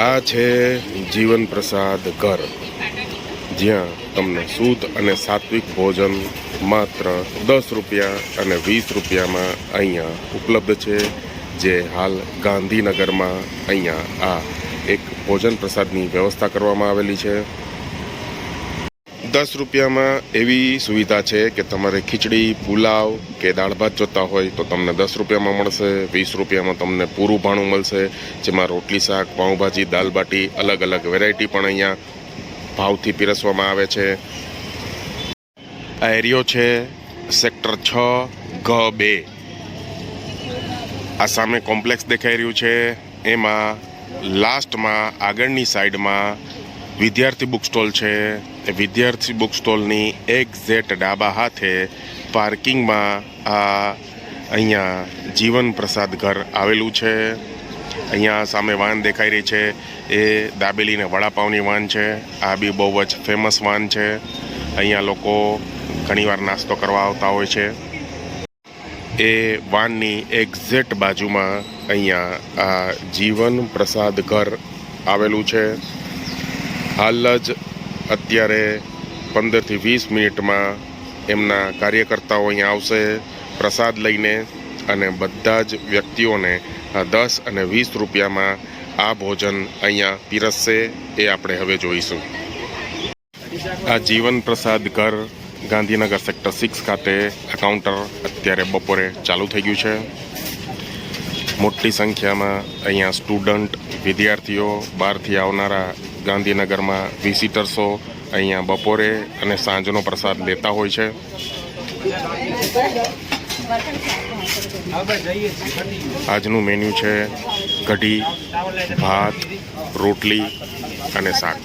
આ છે જીવન પ્રસાદ ઘર, જ્યાં તમને શુદ્ધ અને સાત્વિક ભોજન માત્ર 10 રૂપિયા અને 20 રૂપિયામાં અહીંયા ઉપલબ્ધ છે. જે હાલ ગાંધીનગરમાં અહીંયા આ એક ભોજન પ્રસાદની વ્યવસ્થા કરવામાં આવેલી છે. 10 રૂપિયામાં એવી સુવિધા છે કે તમારે ખીચડી, પુલાવ કે દાળ ભાત જોતા હોય તો તમને 10 રૂપિયામાં મળશે. 20 રૂપિયામાં તમને પૂરું ભાણું મળશે, જેમાં રોટલી, શાક, પાઉંભાજી, દાલ બાટી, અલગ અલગ વેરાયટી પણ અહીંયા ભાવથી પીરસવામાં આવે છે. આ એરિયો છે સેક્ટર 6G2. આ સામે કોમ્પ્લેક્સ દેખાઈ રહ્યું છે, એમાં લાસ્ટમાં આગળની સાઈડમાં વિદ્યાર્થી બુક સ્ટોલ છે. વિદ્યાર્થી બુક સ્ટોલની એક્ઝેક્ટ ડાબા હાથે પાર્કિંગમાં આ અહીંયા જીવન પ્રસાદ ઘર આવેલું છે. અહીંયા સામે વાન દેખાઈ રહી છે, એ દાબેલી ને વડાપાવની વાન છે. આ બી બહુ જ ફેમસ વાન છે. અહીંયા લોકો ઘણીવાર નાસ્તો કરવા આવતા હોય છે. એ વાનની એક્ઝેક્ટ બાજુમાં અહીંયા આ જીવન પ્રસાદ ઘર આવેલું છે. હાલ જ અત્યારે 15 થી 20 મિનિટમાં એમના કાર્યકર્તાઓ અહીંયા આવશે પ્રસાદ લઈને, અને બધા જ વ્યક્તિઓને 10 અને 20 રૂપિયામાં આ ભોજન અહીંયા પીરસશે. એ આપણે હવે જોઈશું. આ જીવન પ્રસાદ ઘર ગાંધીનગર સેક્ટર 6 ખાતે આ કાઉન્ટર અત્યારે બપોરે ચાલુ થઈ ગયું છે. મોટી સંખ્યામાં અહીંયા સ્ટુડન્ટ, વિદ્યાર્થીઓ, બહારથી આવનારા ગાંધીનગરમાં વિઝિટર્સો અહીંયા બપોરે અને સાંજનો પ્રસાદ લેતા હોય છે. આજનું મેન્યુ છે કઢી, ભાત, રોટલી અને શાક.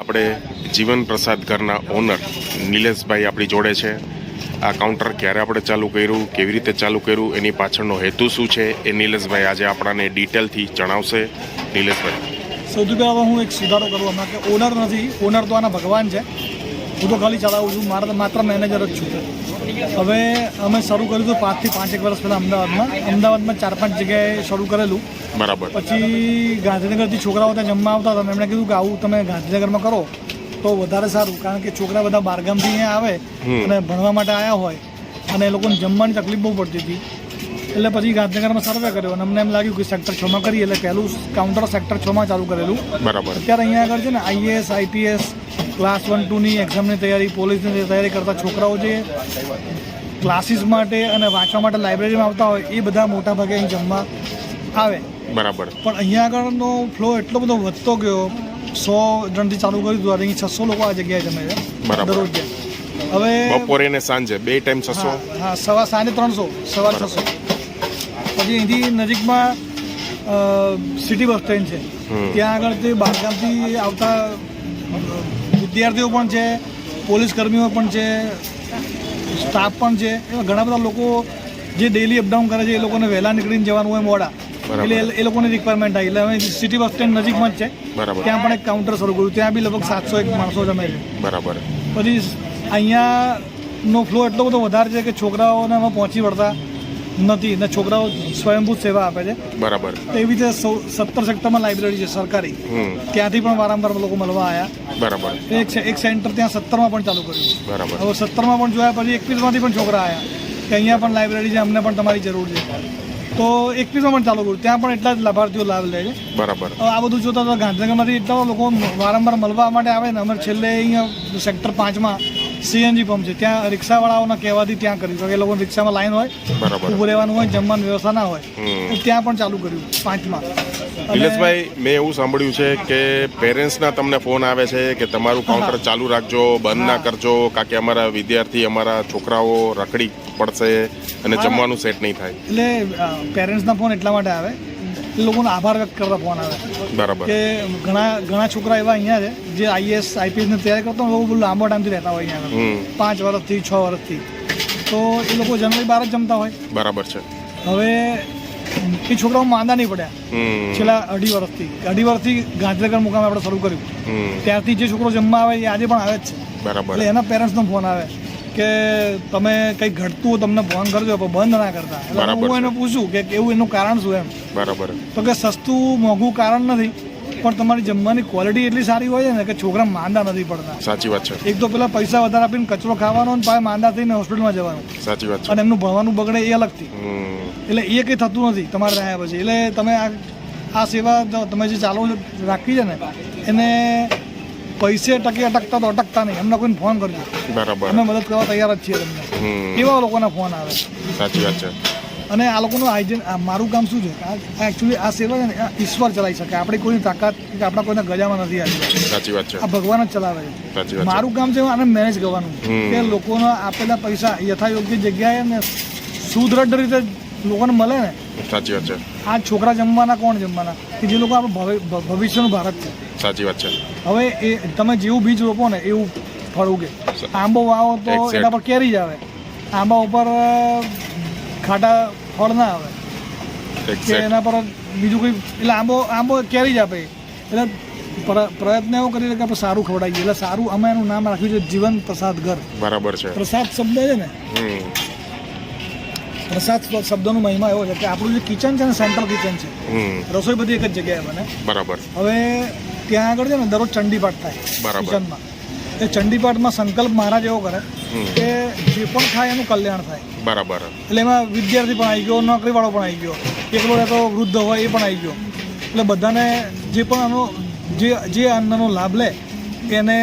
આપણે જીવન પ્રસાદ ઘરના ઓનર નિલેશભાઈ આપણી જોડે છે. આ કાઉન્ટર ક્યારે આપણે ચાલુ કર્યું, કેવી રીતે ચાલુ કર્યું, એની પાછળનો હેતુ શું છે, એ નિલેશભાઈ આજે આપણાને ડિટેલથી જણાવશે. નિલેશભાઈ, સૌથી પહેલાં હું એક સુધારો કરું હમણાં કે ઓનર નથી. ઓનર તો આના ભગવાન છે. હું તો ખાલી ચલાવું છું, માત્ર મેનેજર જ છું. હવે અમે શરૂ કર્યું હતું 5 થી 5 વર્ષ પહેલાં અમદાવાદમાં 4-5 જગ્યાએ શરૂ કરેલું. બરાબર. પછી ગાંધીનગરથી છોકરાઓ ત્યાં જમવા આવતા હતા. એમણે કીધું કે આવું તમે ગાંધીનગરમાં કરો તો વધારે સારું, કારણ કે છોકરા બધા બહારગામથી અહીંયા આવે અને ભણવા માટે આવ્યા હોય અને એ લોકોને જમવાની તકલીફ બહુ પડતી હતી. એટલે પછી ગાંધીનગરમાં સર્વે કર્યો અને અમને એમ લાગ્યું કે સેક્ટર 6માં કરીએ. એટલે પહેલું કાઉન્ટર સેક્ટર 6માં ચાલુ કરેલું. બરાબર. અત્યારે અહીંયા આગળ છે ને IAS, IPS, ક્લાસ 1-2ની એક્ઝામની તૈયારી, પોલીસની તૈયારી કરતા છોકરાઓ જે ક્લાસીસ માટે અને વાંચવા માટે લાઇબ્રેરીમાં આવતા હોય એ બધા મોટા ભાગે અહીં જમવા આવે. બરાબર. પણ અહીંયા આગળનો ફ્લો એટલો બધો વધતો ગયો. 100 જણથી ચાલુ કર્યું હતું, અહીં 600 લોકો આ જગ્યાએ જમે છે દરરોજ. હવે બપોરે ને સાંજે 2 ટાઈમ 600. હા, સાંજે 300, સવારે 600. પછી અહીંથી નજીકમાં સિટી બસ સ્ટેન્ડ છે, ત્યાં આગળ તે બહારગામથી આવતા વિદ્યાર્થીઓ પણ છે, પોલીસ કર્મીઓ પણ છે, સ્ટાફ પણ છે. એવા ઘણા બધા લોકો જે ડેલી અપડાઉન કરે છે. એ લોકોને વહેલા નીકળીને જવાનું હોય મોડા, એટલે એ લોકોની રિક્વાયરમેન્ટ આવી. એટલે હવે સિટી બસ સ્ટેન્ડ નજીકમાં જ છે, ત્યાં પણ એક કાઉન્ટર શરૂ કર્યું. ત્યાં બી લગભગ 700 માણસો જમે છે. બરાબર. પછી અહીંયાનો ફ્લો એટલો બધો વધારે છે કે છોકરાઓને એમાં પહોંચી વળતા નથી ને છોકરાઓ સ્વયંભૂત સેવા આપે છે. બરાબર. એવી રીતે 17 સેક્ટરમાં લાઇબ્રેરી છે સરકારી, ત્યાંથી પણ વારંવાર લોકો મળવા આવ્યા. બરાબર. એક સેન્ટર ત્યાં 17માં પણ ચાલુ કર્યું. બરાબર. હવે 17માં પણ જોયા, પછી 21માંથી પણ છોકરા આવ્યા કે અહીંયા પણ લાઇબ્રેરી છે, અમને પણ તમારી જરૂર છે. તો 21માં પણ ચાલુ કર્યું, ત્યાં પણ એટલા જ લાભાર્થીઓ લાભ લે છે. બરાબર. આ બધું જોતા તો ગાંધીનગરમાંથી એટલા લોકો વારંવાર મળવા માટે આવે ને. અમે છેલ્લે અહીંયા સેક્ટર 5માં CNG પંપ છે, ત્યાં રિક્ષાવાળાઓના કહેવાથી ત્યાં કર્યું. એ લોકો રિક્ષામાં લાઈન હોય, ઊભું રહેવાનું હોય, જમવાની વ્યવસ્થા ના હોય, તો ત્યાં પણ ચાલુ કર્યું 5માં. નિલેશભાઈ, મેં એવું સાંભળ્યું છે કે પેરેન્ટ્સના તમને ફોન આવે છે કે તમારું કાઉન્ટર ચાલુ રાખજો, બંધ ના કરજો, કારણ કે અમારા વિદ્યાર્થી, અમારા છોકરાઓ રખડી પડશે અને જમવાનું સેટ નહીં થાય. એટલે પેરેન્ટ્સના ફોન એટલા માટે આવે, એ લોકોનો આભાર વ્યક્ત કરતા ફોન આવે. બરાબર. કે ઘણા છોકરા એવા અહીંયા છે જે IAS, IPS ની તૈયારી કરતા હોય, બહુ લાંબો ટાઈમથી રહેતા હોય અહીંયા 5 વર્ષથી 6 વર્ષથી. તો એ લોકો જનરલી બહાર જ જમતા હોય. બરાબર છે. હવે એ છોકરાઓ માંદા નહીં પડ્યા છેલ્લા 2.5 વર્ષથી ગાંધીનગર મુકામે આપણે શરૂ કર્યું. ત્યારથી જે છોકરો જમવા આવે એ આજે પણ આવે જ છે. બરાબર. એટલે એના પેરેન્ટ્સનો ફોન આવે કે તમે કંઈ ઘટતું હોય તમને ફોન કરજો પણ બંધ ના કરતા. એટલે બરાબર હું છે. એને પૂછું કે એવું એનું કારણ શું એમ, બરાબર. તો કે સસ્તું મોંઘું કારણ નથી, પણ તમારી જમવાની ક્વોલિટી એટલી સારી હોય છે ને કે છોકરા માંદા નથી પડતા. સાચી વાત છે. એક તો પેલા પૈસા વધારે આપીને કચરો ખાવાનો અને પાછા માંદા થઈને હોસ્પિટલમાં જવાનું, સાચી વાત છે. અને એમનું ભણવાનું બગડે એ અલગથી. હમ. એટલે એ કંઈ થતું નથી તમારે રહ્યા પછી. એટલે તમે આ સેવા તમે જે ચાલુ રાખી છે ને એને પૈસે ટકે અટકતા તો અટકતા નહીં. અમને કોઈને ફોન કરજો, બરાબર. અમે મદદ કરવા તૈયાર જ છીએ તમને. હમ. કેવા લોકોના ફોન આવે. સાચી વાત છે. અને આ લોકોનું હાઇજેન, મારું કામ શું છે, એકચ્યુઅલી આ સેવા છે ને આ ઈશ્વર ચલાવી શકે, આપણે કોઈની તાકાત કે આપણા કોઈના ગજામાં નથી આવી. સાચી વાત છે. આ ભગવાન જ ચલાવે છે. સાચી વાત છે. મારું કામ છે આને મેનેજ કરવાનું, કે લોકોના આપેલા પૈસા યથાયોગ્ય જગ્યાએ ને સુદ્રઢ રીતે લોકોને મળે ને. સાચી વાત છે. આ છોકરા જમવાના કોણ જમવાના, કે જે લોકો આપણું ભવિષ્યનું ભારત છે. સાચી વાત છે. હવે એ તમે જેવું બીજ રોપો ને એવું ફળ ઉગે. આંબો વાવો તો Exact. એના પર કેરી જ આવે, આંબા ઉપર ખાટા ફળ ના આવે કે એક્ઝેક્ટ. એના પર બીજું કોઈ. એટલે આંબો કેરી જ આપે. એટલે પ્રયત્ન એવો કરી કે આપણે સારું ખવડાવીએ. એટલે સારું અમે એનું નામ રાખ્યું છે જીવન પ્રસાદ ઘર. બરાબર છે. પ્રસાદ શબ્દ છે ને, હમ. પ્રસાદ શબ્દનો મહિમા એવો છે કે આપણું જે કિચન છે ને સેન્ટ્રલ કિચન છે, હમ. રસોઈ બધી એક જ જગ્યાએ બને. બરાબર. હવે ત્યાં આગળ છે ને દરરોજ ચંડીપાઠ થાય બરાબર. કિચનમાં. એ ચંડીપાઠમાં સંકલ્પ મહારાજ એવો કરે હમ. કે જે પણ થાય એનું કલ્યાણ થાય. બરાબર. એટલે એમાં વિદ્યાર્થી પણ આવી ગયો, નોકરીવાળો પણ આવી ગયો, એકલો રહેતો વૃદ્ધ હોય એ પણ આવી ગયો. એટલે બધાને જે પણ આનો જે અન્નનો લાભ લે એને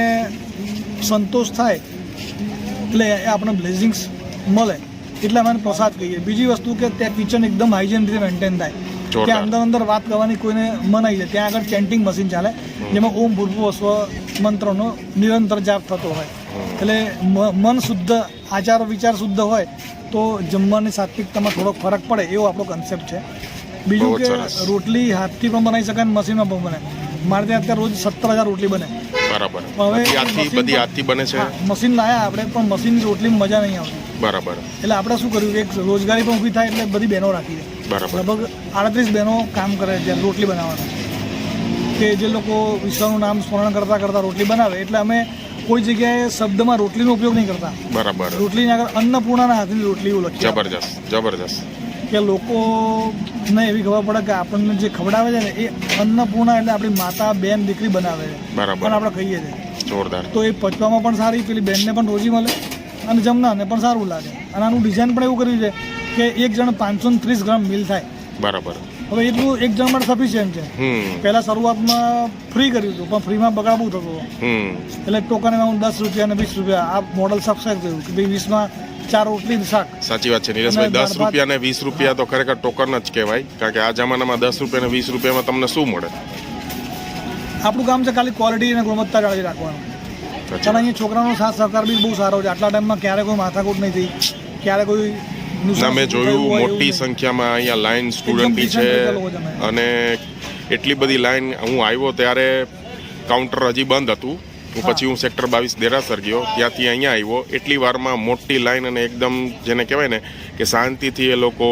સંતોષ થાય, એટલે એ આપણે બ્લેસિંગ્સ મળે. એટલે અમે પ્રસાદ કહીએ. બીજી વસ્તુ કે ત્યાં કિચન એકદમ હાઇજેન રીતે મેન્ટેન થાય. જોરદાર. ત્યાં અંદર વાત કરવાની કોઈને મનાઈ જાય. ત્યાં આગળ ચેન્ટિંગ મશીન ચાલે, જેમાં ઓમ ભૂર્ભુવ સ્વ મંત્રનો નિરંતર જાપ થતો હોય. એટલે મન શુદ્ધ, આચાર વિચાર શુદ્ધ હોય તો જમવાની સાત્વિકતામાં થોડોક ફરક પડે, એવો આપણો કન્સેપ્ટ છે. બીજું બહુ જ કે સરસ. રોટલી હાથથી પણ બનાવી શકાય, મશીનમાં પણ બને. મારે ત્યાં અત્યારે રોજ 17,000 રોટલી બને. બરાબર. હવે બધી હાથથી બને છે. હા, મશીન લાયા આપણે, પણ મશીનની રોટલીમાં મજા નહીં આવતી. બરાબર. એટલે આપણે શું કર્યું, એક રોજગારી પણ ઊભી થાય, એટલે બધી બહેનો રાખી છે. બરાબર. લગભગ 38 બહેનો કામ કરે છે રોટલી બનાવવાના, કે જે લોકો વિશ્વનું નામ સ્મરણ કરતાં કરતાં રોટલી બનાવે. એટલે અમે કોઈ જગ્યાએ શબ્દમાં રોટલીનો ઉપયોગ નહીં કરતા. બરાબર. રોટલીની આગળ અન્નપૂર્ણાના હાથની રોટલી એવું લખીએ જબરજસ્ત. જબરજસ્ત. કે લોકોને એવી ખબર પડે કે આપણને જે ખવડાવે છે ને એ અન્નપૂર્ણા એટલે આપણી માતા, બેન, દીકરી બનાવે છે, બરાબર. પણ આપણે ખાઈએ છીએ. જોરદાર. તો એ પચવામાં પણ સારી, પેલી બેનને પણ રોજી મળે અને જમનાને પણ સારું લાગે. અને આનું ડિઝાઇન પણ એવું કર્યું છે કે એક જણ 530 ગ્રામ મિલ થાય. બરાબર. હવે એટલું એક જણ માટે સફિશિયન્ટ છે. હમ. પહેલાં શરૂઆતમાં ફ્રી કર્યું હતું, પણ ફ્રીમાં બગાડ બહુ થતો હતો. હમ. એટલે ટોકન એમાં 10 રૂપિયા અને 20 રૂપિયા આ મોડલ સબસ્ક્રાઈબ કર્યું કે ભાઈ 20માં 4 રોટલી ને શાક. સાચી વાત છે નીલેશભાઈ. અને 10 દાળ ભાત. રૂપિયા ને 20 રૂપિયા તો ખરેખર ટોકન જ કહેવાય, કારણ કે આ જમાનામાં 10 રૂપિયા ને 20 રૂપિયામાં તમને શું મળે? આપણું કામ છે ખાલી ક્વોલિટી અને ગુણવત્તા જાળવી રાખવાનું. સાચી અને અહીંયા છોકરાનો સાથ સહકાર બી બહુ સારો છે. આટલા ટાઈમમાં ક્યારે કોઈ માથાકૂટ નહીં થઈ, ક્યારે કોઈ ના, મેં જોયું થયું હોય મોટી એવું નહીં. સંખ્યામાં અહીંયા લાઈન સ્ટુડન્ટની decent છે, રીતે લોકો જમે. અને એટલી બધી લાઈન. હું આવ્યો ત્યારે કાઉન્ટર હજી બંધ હતું. પછી હું સેક્ટર 22 દેરાસર ગયો, ત્યાંથી અહીંયા આવ્યો. એટલી વારમાં મોટી લાઈન, અને એકદમ જેને કહેવાય ને કે શાંતિથી એ લોકો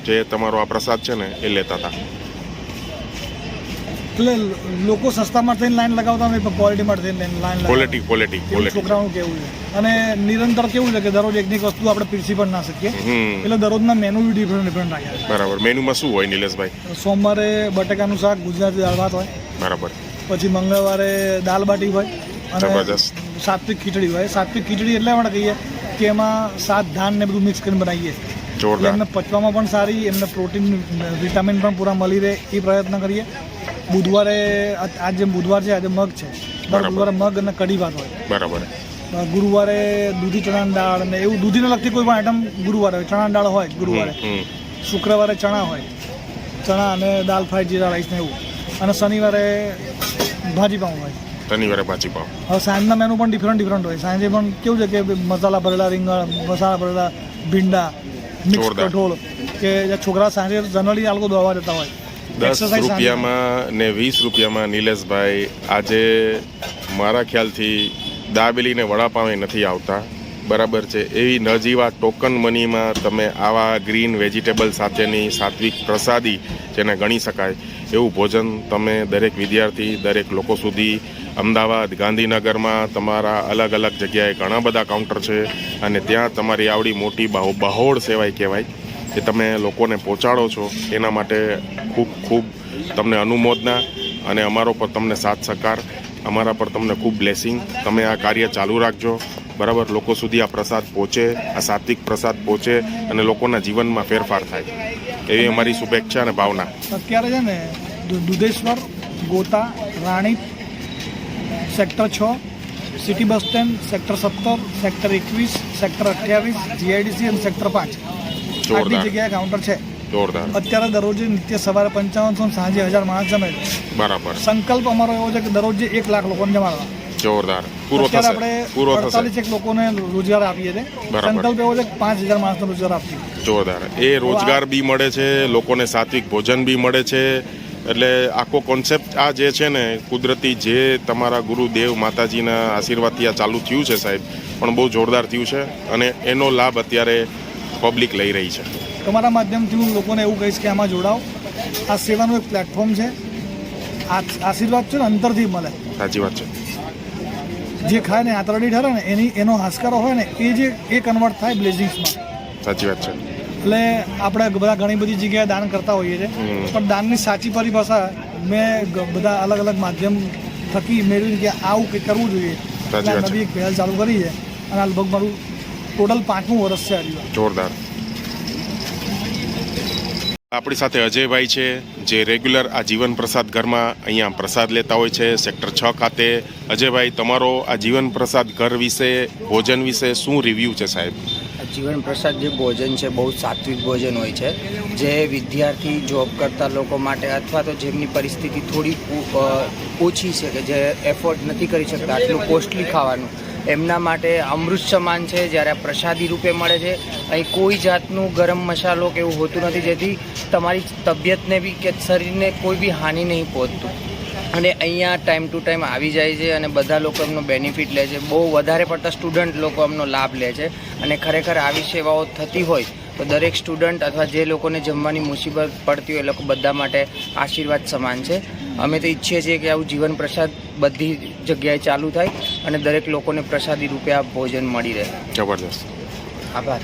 જે તમારો આ પ્રસાદ છે ને એ લેતા હતા. એટલે લોકો સસ્તામાં થઈને લાઈન લગાવતા નથી, પણ ક્વોલિટીમાં થઈને લાઈન ક્વોલિટી ક્વોલિટી એવું ક્વોલિટી. છોકરાઓનું કેવું છે. અને નિરંતર કેવું છે કે દરરોજ એકની એક વસ્તુ આપણે પીરસી પણ ના શકીએ, એટલે દરરોજના મેનુ બી ડિફરન્ટ રાખ્યા છે. બરાબર. મેનુમાં શું હોય નિલેશભાઈ? સોમવારે બટેકાનું શાક, ગુજરાતી દાળ ભાત હોય. બરાબર. પછી મંગળવારે દાલ બાટી હોય, અને જબરજસ્ત. સાત્વિક ખીચડી હોય. સાત્વિક ખીચડી એટલે માટે કહીએ કે એમાં શાક, ધાન ને બધું મિક્સ કરીને બનાવીએ. એટલે જોરદાર. એમને પચવામાં પણ સારી, એમને પ્રોટીન, વિટામિન પણ પૂરા મળી રહે એ પ્રયત્ન કરીએ. બુધવારે, આજ જે બુધવાર છે આજે મગ છે, દર બુધવારે મગ અને કઢી ભાત હોય. બરાબર. ગુરુવારે દૂધી ચણાની દાળ ને એવું દૂધીને લગતી કોઈ પણ આઈટમ ગુરુવારે હોય. ચણાની દાળ હોય ગુરુવારે. શુક્રવારે ચણા હોય, ચણા અને દાલ ફ્રાય, જીરા રાઈસ ને એવું. અને શનિવારે ભાજી પાઉં હોય. શનિવારે ભાજી પાવ. હવે સાંજના મેનુ પણ ડિફરન્ટ હોય. સાંજે પણ કેવું છે કે મસાલા ભરેલા રીંગણ, મસાલા ભરેલા ભીંડા, મિક્સ જોરદાર. કઠોળ, કે જે છોકરા સાંજે જનરલી આ લોકો દોડવા જતા હોય. 10 રૂપિયામાં ને 20 રૂપિયામાં નિલેશભાઈ આજે મારા ખ્યાલથી દાબેલીને વડાપાઉં નથી આવતા. બરાબર છે. એવી નજીવા ટોકન મનીમાં તમે આવા ગ્રીન વેજીટેબલ સાથેની સાત્વિક પ્રસાદી જેને ગણી શકાય એવું ભોજન તમે દરેક વિદ્યાર્થી, દરેક લોકો સુધી અમદાવાદ, ગાંધીનગરમાં તમારા અલગ અલગ જગ્યાએ ઘણા બધા કાઉન્ટર છે અને ત્યાં તમારી આવડી મોટી બહોળ સેવાય કહેવાય કે તમે લોકોને પહોંચાડો છો, એના માટે ખૂબ ખૂબ તમને અનુમોદના અને અમારો પર તમને સાથ સહકાર, અમારા પર તમને ખૂબ બ્લેસિંગ. તમે આ કાર્ય ચાલુ રાખજો, બરાબર. લોકો સુધી આ પ્રસાદ પહોંચે, આ સાત્વિક પ્રસાદ પહોંચે અને લોકોના જીવનમાં ફેરફાર થાય, એવી અમારી શુભેચ્છા અને ભાવના. અત્યારે છે ને Dudheshwar, Gota, Ranip, sector 6, city bus stand, sector 17, sector 21, sector 28, GIDC અને સેક્ટર 5 આટલી જગ્યાએ કાઉન્ટર છે. જોરદાર. અત્યારે દરરોજે નિત્ય સવારે 5500 સાંજે 1000 માણસ જમે છે. બરાબર. સંકલ્પ અમારો એવો છે કે દરરોજે 1 લાખ લોકોને જમાડવા. જોરદાર. પૂરો થશે. આપણે 48 લોકોને રોજગાર આપીએ છીએ. સંકલ્પ એવો છે કે 5000 માણસને રોજગાર આપીએ. જોરદાર. એ રોજગાર બી મળે છે, લોકોને સાત્વિક ભોજન બી મળે છે. એટલે આખો કોન્સેપ્ટ આ જે છે ને, કુદરતી જે તમારા ગુરુદેવ માતાજીના આશીર્વાદથી આ ચાલુ થયું છે સાહેબ, પણ બહુ જોરદાર થયું છે અને એનો લાભ અત્યારે પબ્લિક લઈ રહી છે. તમારા માધ્યમથી હું લોકોને એવું કહીશ કે આમાં જોડાઓ. આ સેવાનું એક પ્લેટફોર્મ છે. આશીર્વાદ છે ને અંતરથી મળે. સાચી વાત છે. જે ખાય ને આંતરડી ઠરે ને એનો હાશકારો હોય ને એ કન્વર્ટ થાય બ્લેઝિંગ્સમાં. સાચી વાત છે. એટલે આપણે બધા ઘણી બધી જગ્યાએ દાન કરતા હોઈએ છીએ, પણ દાનની સાચી પરિભાષા મેં બધા અલગ અલગ માધ્યમ થકી મેળવી કે આવું કંઈક કરવું જોઈએ. નવી એક પહેલ ચાલુ કરી છે અને આ લગભગ મારું ટોટલ 5મું વર્ષ છે. જોરદાર. આપણી સાથે અજયભાઈ છે, જે રેગ્યુલર આ જીવન પ્રસાદ ઘરમાં અહીંયા પ્રસાદ લેતા હોય છે, સેક્ટર 6 ખાતે. અજયભાઈ, તમારો આ જીવન પ્રસાદ ઘર વિશે, ભોજન વિશે શું રિવ્યૂ છે સાહેબ? જીવન પ્રસાદ જે ભોજન છે બહુ સાત્વિક ભોજન હોય છે, જે વિદ્યાર્થી, જોબ કરતા લોકો માટે અથવા તો જેમની પરિસ્થિતિ થોડી ઓછી છે, કે જે એફોર્ડ નથી કરી શકતા આટલું કોસ્ટલી ખાવાનું, એમના માટે અમૃત સમાન છે. જ્યારે આ પ્રસાદી રૂપે મળે છે, અહીં કોઈ જાતનું ગરમ મસાલો કે એવું હોતું નથી, જેથી તમારી તબિયતને બી કે શરીરને કોઈ બી હાનિ નહીં પહોંચતું. અને અહીંયા ટાઈમ ટુ ટાઈમ આવી જાય છે અને બધા લોકો એમનો બેનિફિટ લે છે. બહુ વધારે પડતા સ્ટુડન્ટ લોકો એમનો લાભ લે છે અને ખરેખર આવી સેવાઓ થતી હોય તો દરેક સ્ટુડન્ટ અથવા જે લોકોને જમવાની મુસીબત પડતી હોય એ લોકો બધા માટે આશીર્વાદ સમાન છે. અમે તો ઈચ્છીએ છીએ કે આવું જીવન પ્રસાદ બધી જગ્યાએ ચાલુ થાય અને દરેક લોકોને પ્રસાદી રૂપે આ ભોજન મળી રહે. જબરદસ્ત. આભાર.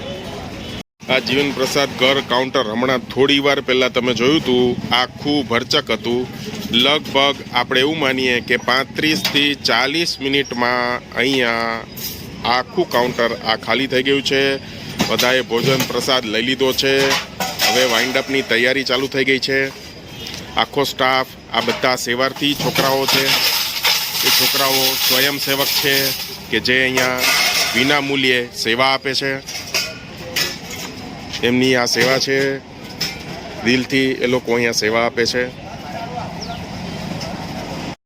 આ જીવન પ્રસાદ ઘર કાઉન્ટર હમણાં થોડી વાર પહેલાં તમે જોયું હતું, આખું ભરચક હતું. લગભગ આપણે એવું માનીએ કે 35 થી 40 મિનિટમાં અહીંયા આખું કાઉન્ટર આ ખાલી થઈ ગયું છે. બધાએ ભોજન પ્રસાદ લઈ લીધો છે. હવે વાઇન્ડઅપની તૈયારી ચાલુ થઈ ગઈ છે. આખો સ્ટાફ, આ બધા સેવાર્થી છોકરાઓ છે. એ છોકરાઓ સ્વયંસેવક છે કે જે અહીંયા વિના મૂલ્યે સેવા આપે છે. એમની આ સેવા છે, દિલથી એ લોકો અહીંયા સેવા આપે છે.